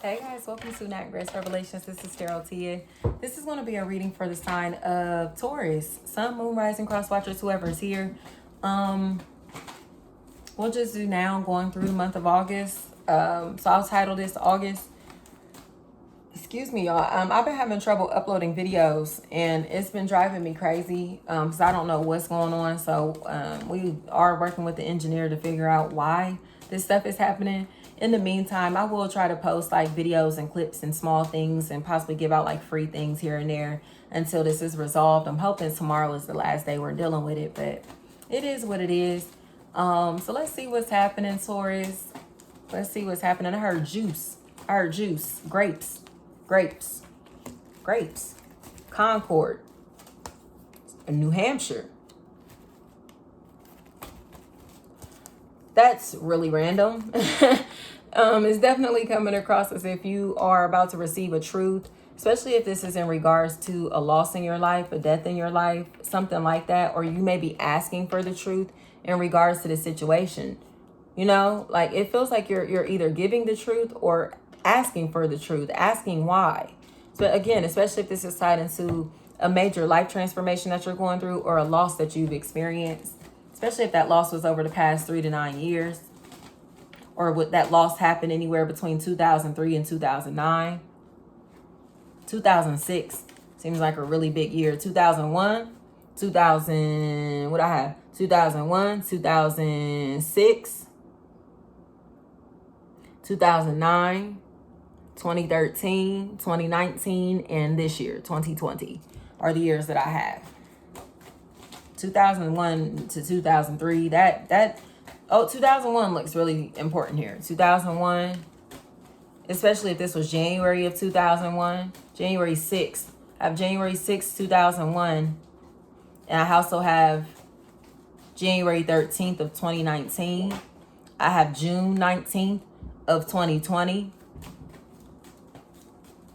Hey guys, welcome to NatAndGrace Revelations. This is Tarot Tia. This is going to be a reading for the sign of Taurus, Sun, Moon, Rising, Cross Watchers, whoever is here. We'll just do now going through the month of August. So I'll title this August. Excuse me, y'all. I've been having trouble uploading videos, and it's been driving me crazy because I don't know what's going on. So we are working with the engineer to figure out why this stuff is happening. In the meantime, I will try to post like videos and clips and small things and possibly give out like free things here and there until this is resolved. I'm hoping tomorrow is the last day we're dealing with it, but it is what it is. So let's see what's happening, Taurus. Let's see what's happening. I heard juice. Grapes. Concord. New Hampshire. That's really random. It's definitely coming across as if you are about to receive a truth, especially if this is in regards to a loss in your life, a death in your life, something like that. Or you may be asking for the truth in regards to the situation. You know, like it feels like you're either giving the truth or asking for the truth, asking why. So again, especially if this is tied into a major life transformation that you're going through or a loss that you've experienced, especially if that loss was over the past 3 to 9 years, or would that loss happen anywhere between 2003 and 2009. 2006 seems like a really big year. 2001, 2000, what I have? 2001, 2006, 2009, 2013, 2019, and this year, 2020, are the years that I have. 2001 to 2003, 2001 looks really important here. 2001, especially if this was January of 2001, January 6th. I have January 6th, 2001, and I also have January 13th of 2019. I have June 19th of 2020.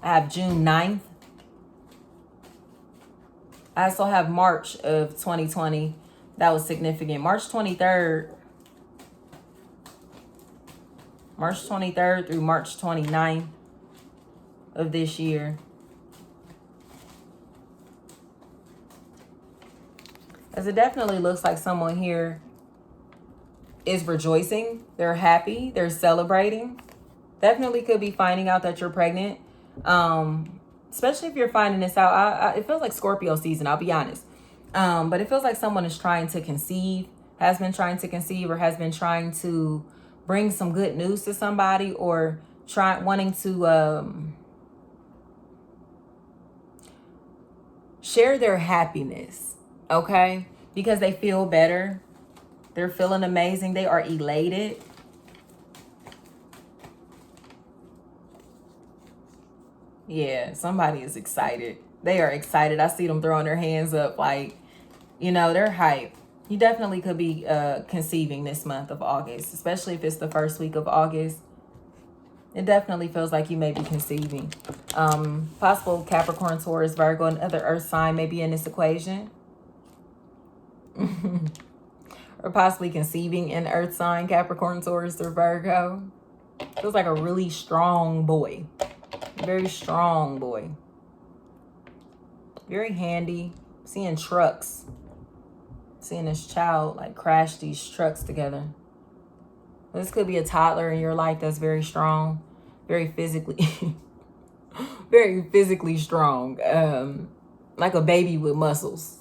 I have June 9th. I also have March of 2020. That was significant. March 23rd through March 29th of this year. As it definitely looks like someone here is rejoicing. They're happy. They're celebrating. Definitely could be finding out that you're pregnant. Especially if you're finding this out. It feels like Scorpio season, I'll be honest. But it feels like someone is trying to conceive, has been trying to conceive, or has been trying to bring some good news to somebody, or wanting to share their happiness, okay? Because they feel better. They're feeling amazing. They are elated. Yeah, somebody is excited. They are excited. I see them throwing their hands up like, you know, they're hyped. You definitely could be conceiving this month of August, especially if it's the first week of August. It definitely feels like you may be conceiving. Possible Capricorn, Taurus, Virgo, and other earth sign may be in this equation. Or possibly conceiving in earth sign, Capricorn, Taurus, or Virgo. Feels like a really strong boy. Very strong boy. Very handy. Seeing trucks. Seeing this child like crash these trucks together. This could be a toddler in your life that's very strong. Very physically. Very physically strong. Like a baby with muscles.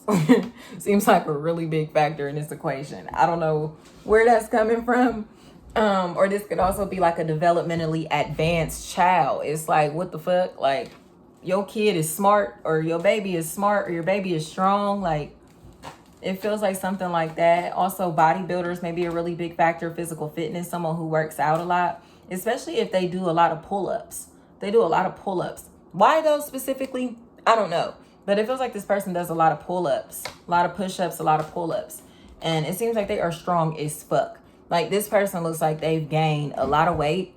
Seems like a really big factor in this equation. I don't know where that's coming from. Or this could also be like a developmentally advanced child. It's like, what the fuck? Like, your kid is smart, or your baby is smart, or your baby is strong. Like, it feels like something like that. Also, bodybuilders may be a really big factor. Physical fitness, someone who works out a lot, especially if they do a lot of pull-ups. They do a lot of pull-ups. Why those specifically? I don't know. But it feels like this person does a lot of pull-ups, a lot of push-ups, a lot of pull-ups. And it seems like they are strong as fuck. Like, this person looks like they've gained a lot of weight,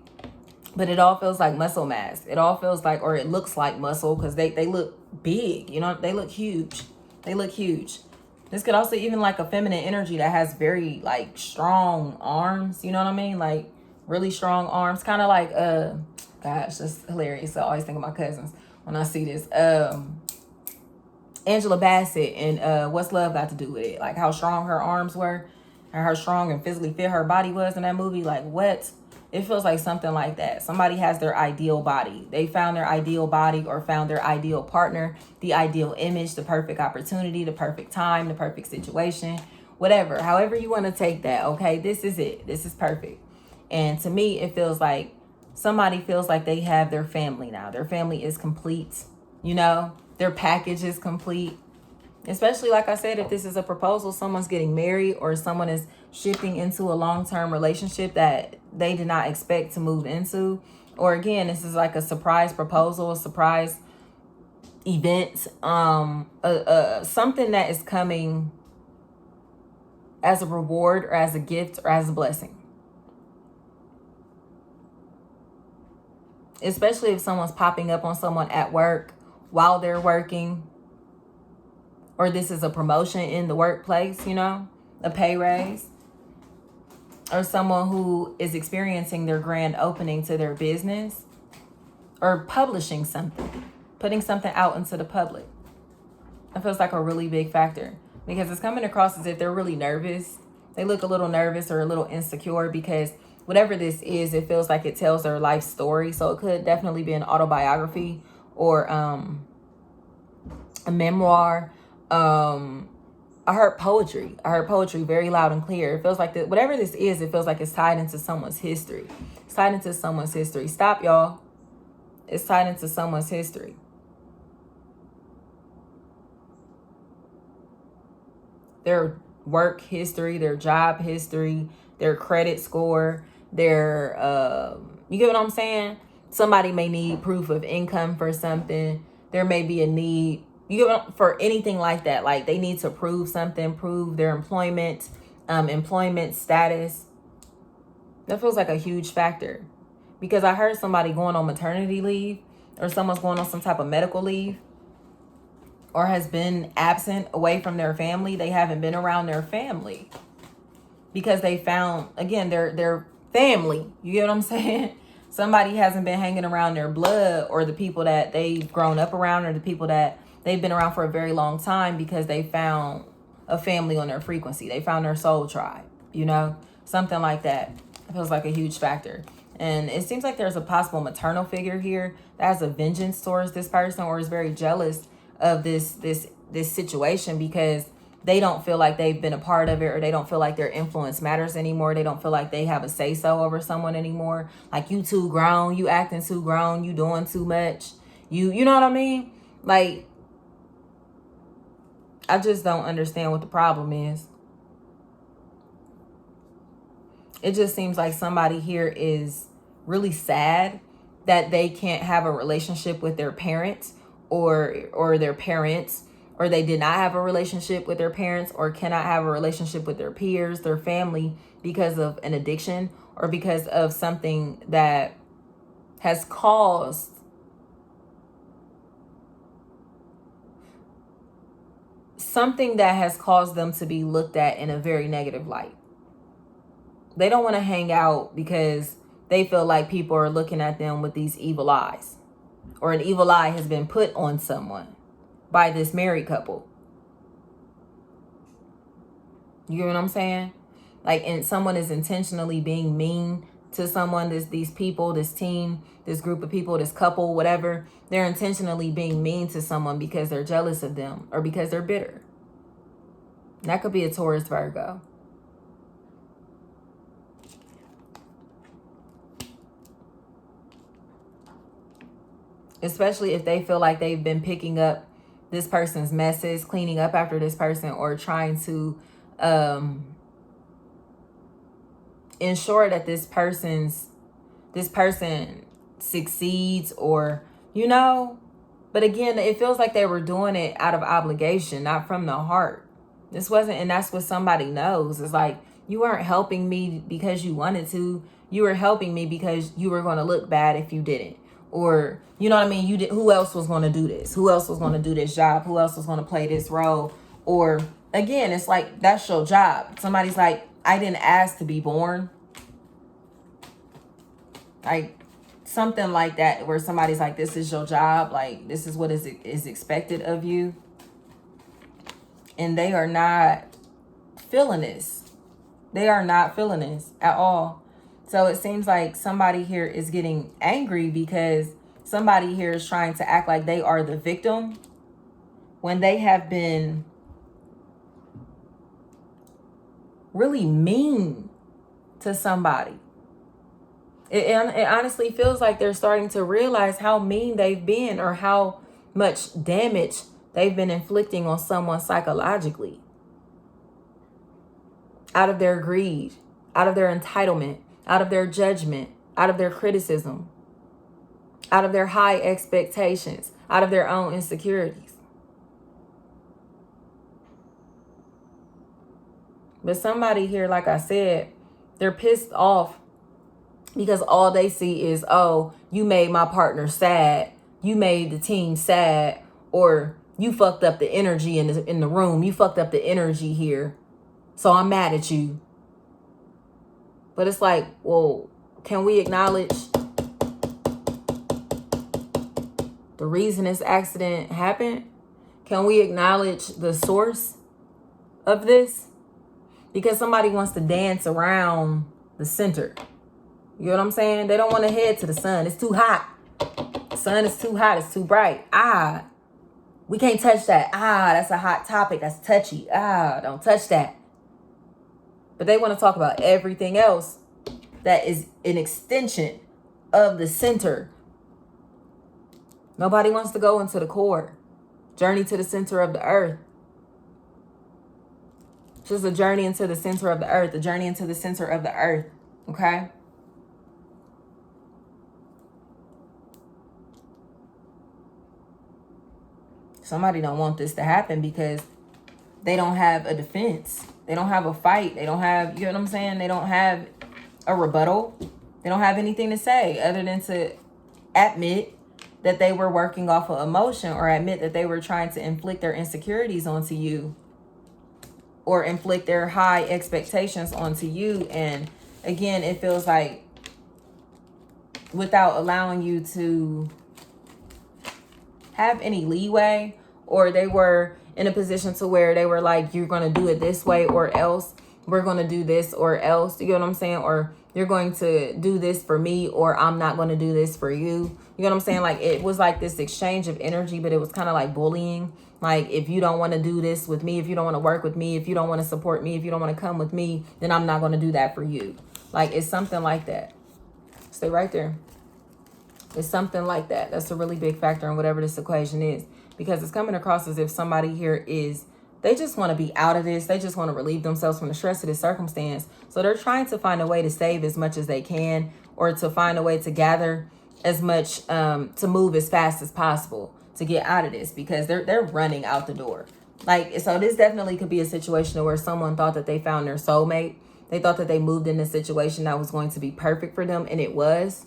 but it all feels like muscle mass. It all feels like, or it looks like muscle, because they look big, you know, they look huge. They look huge. This could also even like a feminine energy that has very like strong arms, you know what I mean? Like really strong arms, kind of like gosh, that's hilarious. I always think of my cousins when I see this. Angela Bassett and What's Love Got to Do with It? Like how strong her arms were and how strong and physically fit her body was in that movie. Like what? It feels like something like that. Somebody has their ideal body. They found their ideal body or found their ideal partner, the ideal image, the perfect opportunity, the perfect time, the perfect situation, whatever. However you want to take that, okay? This is it. This is perfect. And to me, it feels like somebody feels like they have their family now. Their family is complete, you know? Their package is complete. Especially, like I said, if this is a proposal, someone's getting married or someone is shifting into a long-term relationship that they did not expect to move into. Or again, this is like a surprise proposal, a surprise event, something that is coming as a reward or as a gift or as a blessing. Especially if someone's popping up on someone at work while they're working, or this is a promotion in the workplace, you know, a pay raise, or someone who is experiencing their grand opening to their business, or publishing something, putting something out into the public. That feels like a really big factor because it's coming across as if they're really nervous. They look a little nervous or a little insecure because whatever this is, it feels like it tells their life story. So it could definitely be an autobiography or a memoir. I heard poetry. I heard poetry very loud and clear. It feels like that whatever this is, it feels like it's tied into someone's history. It's tied into someone's history. Stop, y'all. It's tied into someone's history. Their work history, their job history, their credit score, their you get what I'm saying? Somebody may need proof of income for something. There may be a need, you get for anything like that. Like they need to prove something, prove their employment status. That feels like a huge factor. Because I heard somebody going on maternity leave or someone's going on some type of medical leave or has been absent away from their family. They haven't been around their family because they found, again, their family. You get what I'm saying? Somebody hasn't been hanging around their blood or the people that they've grown up around or the people that they've been around for a very long time because they found a family on their frequency. They found their soul tribe, you know, something like that. It feels like a huge factor. And it seems like there's a possible maternal figure here that has a vengeance towards this person or is very jealous of this situation because they don't feel like they've been a part of it or they don't feel like their influence matters anymore. They don't feel like they have a say-so over someone anymore. Like you too grown, you acting too grown, you doing too much. You know what I mean? Like, I just don't understand what the problem is. It just seems like somebody here is really sad that they can't have a relationship with their parents or their parents, or they did not have a relationship with their parents or cannot have a relationship with their peers, their family, because of an addiction or because of something that has caused them to be looked at in a very negative light. They don't want to hang out because they feel like people are looking at them with these evil eyes, or an evil eye has been put on someone by this married couple. You get what I'm saying? Like, and someone is intentionally being mean to someone, these people, this team, this group of people, this couple, whatever. They're intentionally being mean to someone because they're jealous of them or because they're bitter. And that could be a Taurus, Virgo. Especially if they feel like they've been picking up this person's messes, cleaning up after this person, or trying to ensure that this person succeeds, or, you know. But again, it feels like they were doing it out of obligation, not from the heart. This wasn't, and that's what somebody knows. It's like, you weren't helping me because you wanted to. You were helping me because you were going to look bad if you didn't. Or, you know what I mean? You did. Who else was going to do this? Who else was going to do this job? Who else was going to play this role? Or again, it's like, that's your job. Somebody's like, I didn't ask to be born. Like something like that, where somebody's like, this is your job, like this is what is expected of you, and they are not feeling this. They are not feeling this at all. So it seems like somebody here is getting angry because somebody here is trying to act like they are the victim when they have been really mean to somebody. It honestly feels like they're starting to realize how mean they've been, or how much damage they've been inflicting on someone psychologically. Out of their greed, out of their entitlement, out of their judgment, out of their criticism, out of their high expectations, out of their own insecurities. But somebody here, like I said, they're pissed off because all they see is, oh, you made my partner sad. You made the team sad. Or you fucked up the energy in the room. You fucked up the energy here. So I'm mad at you. But it's like, well, can we acknowledge the reason this accident happened? Can we acknowledge the source of this? Because somebody wants to dance around the center. You know what I'm saying? They don't want to head to the sun. It's too hot. The sun is too hot. It's too bright. We can't touch that. That's a hot topic. That's touchy. Don't touch that. But they want to talk about everything else that is an extension of the center. Nobody wants to go into the core. Journey to the center of the earth. It's just a journey into the center of the earth. A journey into the center of the earth. Okay? Somebody don't want this to happen because they don't have a defense. They don't have a fight. They don't have, you know what I'm saying? They don't have a rebuttal. They don't have anything to say other than to admit that they were working off of emotion, or admit that they were trying to inflict their insecurities onto you, or inflict their high expectations onto you. And again, it feels like without allowing you to have any leeway, or they were in a position to where they were like, you're going to do it this way or else, we're going to do this or else, you know what I'm saying? Or you're going to do this for me, or I'm not going to do this for you. You know what I'm saying? Like it was like this exchange of energy, but it was kind of like bullying. Like, if you don't want to do this with me, if you don't want to work with me, if you don't want to support me, if you don't want to come with me, then I'm not going to do that for you. Like, it's something like that. Stay right there. It's something like that. That's a really big factor in whatever this equation is, because it's coming across as if somebody here is, they just want to be out of this. They just want to relieve themselves from the stress of this circumstance. So they're trying to find a way to save as much as they can, or to find a way to gather as much, to move as fast as possible to get out of this, because they're running out the door. Like, so this definitely could be a situation where someone thought that they found their soulmate. They thought that they moved in a situation that was going to be perfect for them. And it was.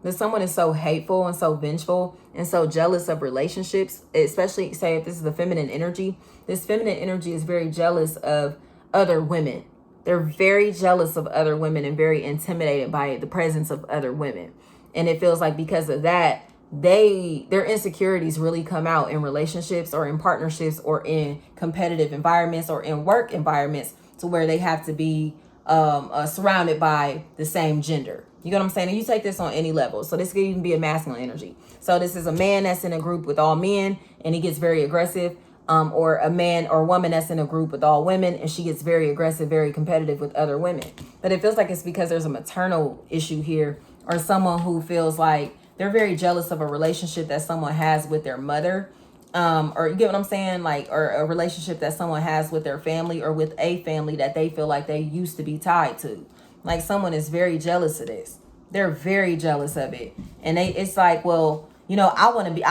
But someone is so hateful and so vengeful and so jealous of relationships, especially, say, if this is the feminine energy. This feminine energy is very jealous of other women. They're very jealous of other women and very intimidated by the presence of other women. And it feels like because of that, their insecurities really come out in relationships, or in partnerships, or in competitive environments, or in work environments, to where they have to be surrounded by the same gender. You know what I'm saying? And you take this on any level. So this could even be a masculine energy. So this is a man that's in a group with all men and he gets very aggressive. Or a man or woman that's in a group with all women and she gets very aggressive, very competitive with other women. But it feels like it's because there's a maternal issue here, or someone who feels like they're very jealous of a relationship that someone has with their mother. Or you get what I'm saying? Like, or a relationship that someone has with their family, or with a family that they feel like they used to be tied to. Like, someone is very jealous of this. They're very jealous of it. And it's like, well, you know, I want to be,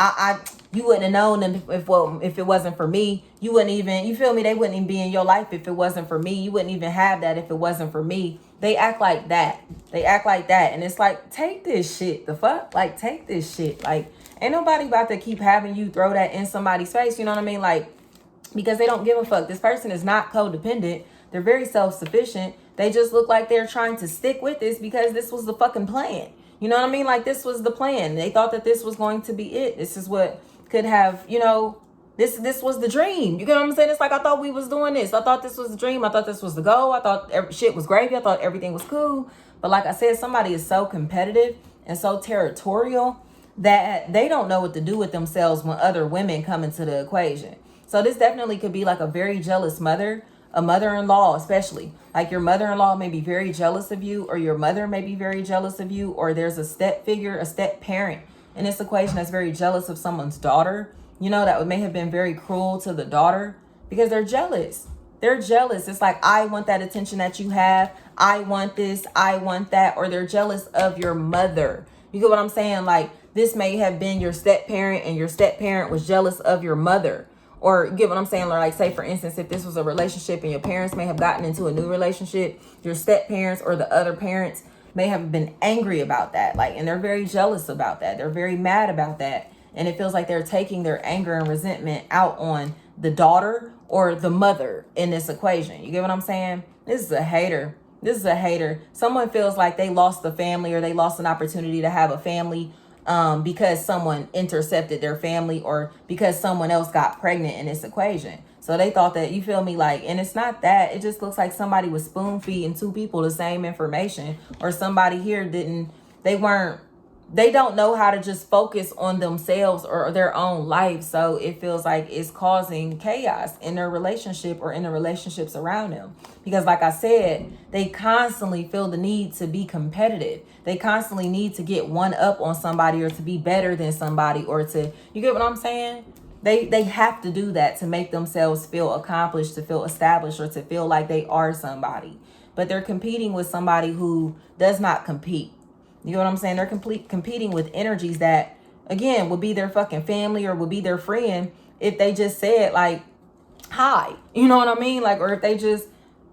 you wouldn't have known them if it wasn't for me. You wouldn't even, you feel me? They wouldn't even be in your life if it wasn't for me. You wouldn't even have that if it wasn't for me. They act like that. And it's like, take this shit. The fuck? Like, take this shit. Like, ain't nobody about to keep having you throw that in somebody's face. You know what I mean? Like, because they don't give a fuck. This person is not codependent. They're very self-sufficient. They just look like they're trying to stick with this because this was the fucking plan. You know what I mean? Like, this was the plan. They thought that this was going to be it. This is what could have, you know, this was the dream. You get what I'm saying? It's like, I thought we was doing this. I thought this was the dream. I thought this was the goal. I thought shit was gravy. I thought everything was cool. But like I said, somebody is so competitive and so territorial that they don't know what to do with themselves when other women come into the equation. So this definitely could be like a very jealous mother, a mother-in-law especially. Like, your mother-in-law may be very jealous of you, or your mother may be very jealous of you, or there's a step figure, a step parent in this equation that's very jealous of someone's daughter. You know, that may have been very cruel to the daughter because they're jealous. They're jealous. It's like, I want that attention that you have. I want this. I want that. Or they're jealous of your mother. You get what I'm saying? Like, this may have been your step parent and your step parent was jealous of your mother. Or, you get what I'm saying? Like, say, for instance, if this was a relationship and your parents may have gotten into a new relationship, your step parents or the other parents may have been angry about that. Like, and they're very jealous about that. They're very mad about that. And it feels like they're taking their anger and resentment out on the daughter or the mother in this equation. You get what I'm saying? This is a hater. This is a hater. Someone feels like they lost the family, or they lost an opportunity to have a family because someone intercepted their family, or because someone else got pregnant in this equation. So they thought that, you feel me, like, and it's not that. It just looks like somebody was spoon feeding two people the same information, or somebody here they don't know how to just focus on themselves or their own life. So it feels like it's causing chaos in their relationship or in the relationships around them. Because like I said, they constantly feel the need to be competitive. They constantly need to get one up on somebody, or to be better than somebody, or to, you get what I'm saying? They have to do that to make themselves feel accomplished, to feel established, or to feel like they are somebody. But they're competing with somebody who does not compete. You know what I'm saying? They're competing with energies that, again, would be their fucking family or would be their friend if they just said, like, hi. You know what I mean? Like, or if they just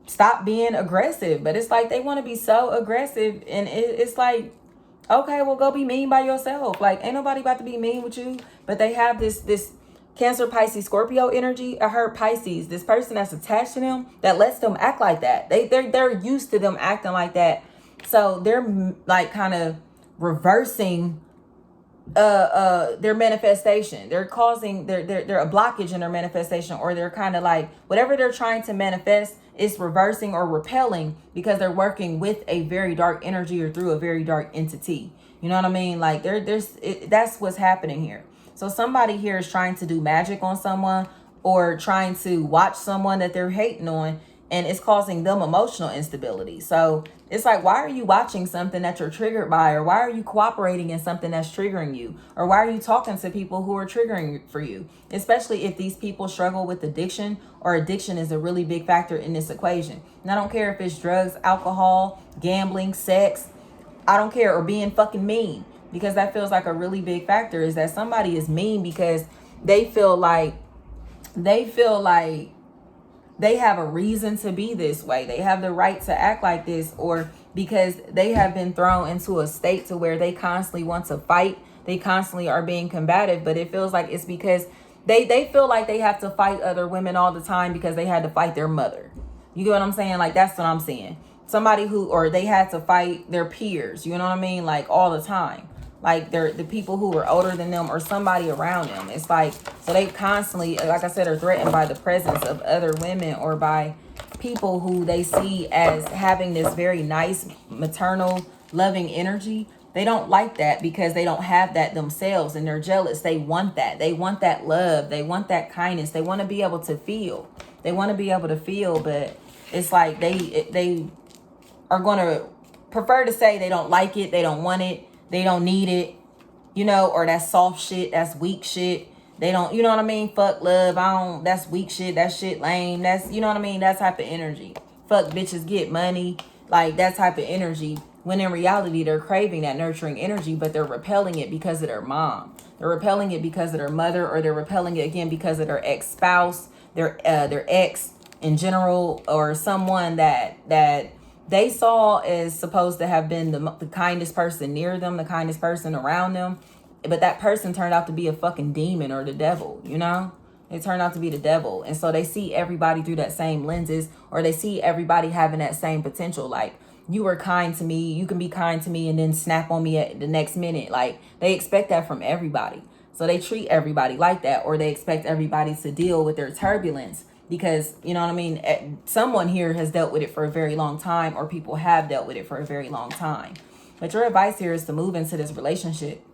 stop being aggressive. But it's like they want to be so aggressive, and it's like, okay, well, go be mean by yourself. Like, ain't nobody about to be mean with you. But they have this Cancer, Pisces, Scorpio energy. I heard Pisces, this person that's attached to them that lets them act like that. They're used to them acting like that. So they're like kind of reversing their manifestation. They're causing they're a blockage in their manifestation, or they're kind of like, whatever they're trying to manifest is reversing or repelling, because they're working with a very dark energy or through a very dark entity. You know what I mean? Like, that's what's happening here. So somebody here is trying to do magic on someone, or trying to watch someone that they're hating on, and it's causing them emotional instability. So it's like, why are you watching something that you're triggered by? Or why are you cooperating in something that's triggering you? Or why are you talking to people who are triggering for you? Especially if these people struggle with addiction, or addiction is a really big factor in this equation. And I don't care if it's drugs, alcohol, gambling, sex. I don't care. Or being fucking mean. Because that feels like a really big factor, is that somebody is mean because they feel like they have a reason to be this way. They have the right to act like this, or because they have been thrown into a state to where they constantly want to fight. They constantly are being combative, but it feels like it's because they feel like they have to fight other women all the time because they had to fight their mother. You get what I'm saying? Like, that's what I'm saying. Somebody or they had to fight their peers, you know what I mean? Like, all the time. Like, they're the people who were older than them, or somebody around them. It's like, so they constantly, like I said, are threatened by the presence of other women, or by people who they see as having this very nice, maternal, loving energy. They don't like that because they don't have that themselves, and they're jealous. They want that. They want that love. They want that kindness. They want to be able to feel. They want to be able to feel, but it's like they are going to prefer to say they don't like it. They don't want it. They don't need it, you know, or that's soft shit. That's weak shit. They don't, you know what I mean? Fuck love. That's weak shit. That shit lame. That's, you know what I mean? That type of energy. Fuck bitches, get money. Like, that type of energy. When in reality, they're craving that nurturing energy, but they're repelling it because of their mom. They're repelling it because of their mother, or they're repelling it again because of their ex-spouse, their ex in general, or someone that they saw as supposed to have been the kindest person near them, the kindest person around them. But that person turned out to be a fucking demon or the devil, you know? They turn out to be the devil. And so they see everybody through that same lenses, or they see everybody having that same potential. Like, you were kind to me, you can be kind to me and then snap on me at the next minute. Like, they expect that from everybody. So they treat everybody like that, or they expect everybody to deal with their turbulence because, you know what I mean? Someone here has dealt with it for a very long time, or people have dealt with it for a very long time. But your advice here is to move into this relationship.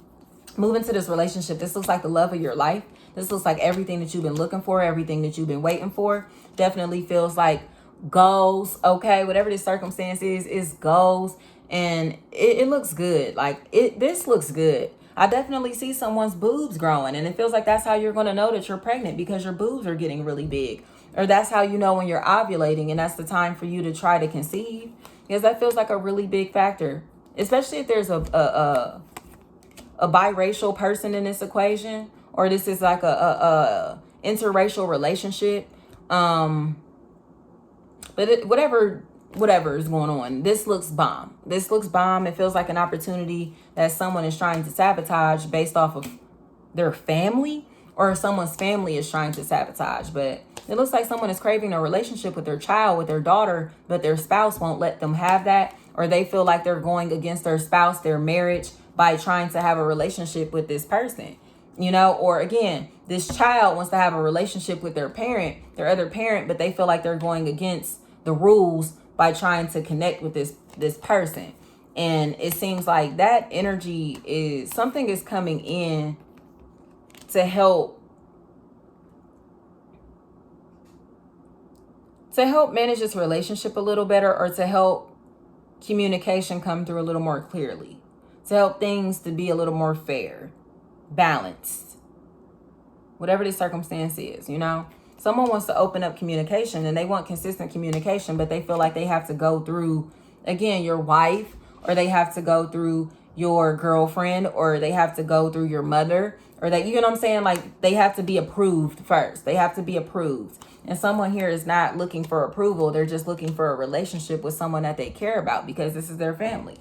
Move into this relationship. This looks like the love of your life. This looks like everything that you've been looking for, everything that you've been waiting for. Definitely feels like goals. Okay, whatever this circumstance is goals. And it looks good. Like, this looks good. I definitely see someone's boobs growing, and it feels like that's how you're going to know that you're pregnant, because your boobs are getting really big. Or that's how you know when you're ovulating, and that's the time for you to try to conceive, because that feels like a really big factor, especially if there's a biracial person in this equation, or this is like a interracial relationship. But whatever is going on, this looks bomb. This looks bomb. It feels like an opportunity that someone is trying to sabotage based off of their family, or someone's family is trying to sabotage. But it looks like someone is craving a relationship with their child, with their daughter, but their spouse won't let them have that, or they feel like they're going against their spouse, their marriage, by trying to have a relationship with this person, you know. Or again, this child wants to have a relationship with their parent, their other parent, but they feel like they're going against the rules by trying to connect with this person. And it seems like that energy is, something is coming in to help manage this relationship a little better, or to help communication come through a little more clearly, to help things to be a little more fair, balanced, whatever the circumstance is, you know. Someone wants to open up communication, and they want consistent communication, but they feel like they have to go through, again, your wife, or they have to go through your girlfriend, or they have to go through your mother, or that, you know what I'm saying? Like, they have to be approved first. They have to be approved. And someone here is not looking for approval. They're just looking for a relationship with someone that they care about, because this is their family.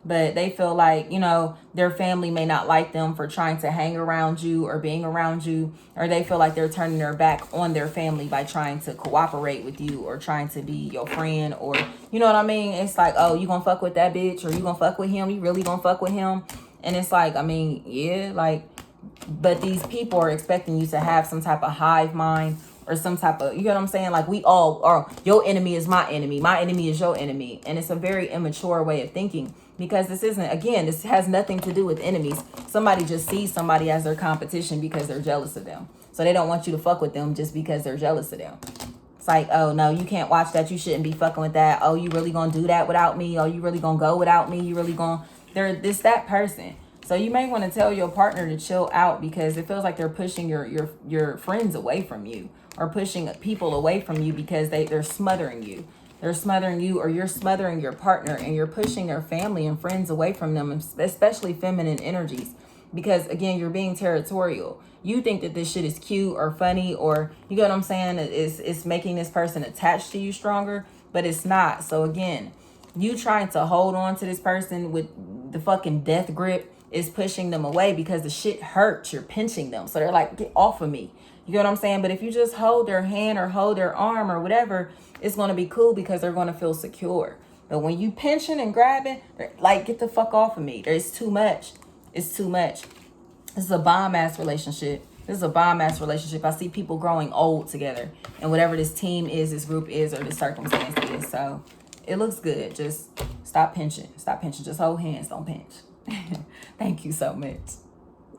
But they feel like, you know, their family may not like them for trying to hang around you or being around you, or they feel like they're turning their back on their family by trying to cooperate with you, or trying to be your friend, or, you know what I mean? It's like, oh, you gonna fuck with that bitch, or you gonna fuck with him? You really gonna fuck with him? And it's like, I mean, yeah, like, but these people are expecting you to have some type of hive mind, or some type of, you know what I'm saying? Like, we all are, your enemy is my enemy is your enemy. And it's a very immature way of thinking, because this isn't, again, this has nothing to do with enemies. Somebody just sees somebody as their competition because they're jealous of them. So they don't want you to fuck with them just because they're jealous of them. It's like, oh, no, you can't watch that. You shouldn't be fucking with that. Oh, you really gonna do that without me? Oh, you really gonna go without me? You really gonna, that person. So you may want to tell your partner to chill out, because it feels like they're pushing your friends away from you, or pushing people away from you, because they're smothering you. They're smothering you, or you're smothering your partner, and you're pushing their family and friends away from them, especially feminine energies. Because again, you're being territorial. You think that this shit is cute or funny, or, you know what I'm saying? It's making this person attached to you stronger, but it's not. So again, you trying to hold on to this person with the fucking death grip is pushing them away, because the shit hurts. You're pinching them. So they're like, get off of me. You know what I'm saying? But if you just hold their hand or hold their arm or whatever, it's going to be cool, because they're going to feel secure. But when you pinching and grabbing, they're like, get the fuck off of me. It's too much. It's too much. This is a bomb-ass relationship. This is a bomb-ass relationship. I see people growing old together. And whatever this team is, this group is, or this circumstance is. So it looks good. Just stop pinching. Stop pinching. Just hold hands. Don't pinch. Thank you so much.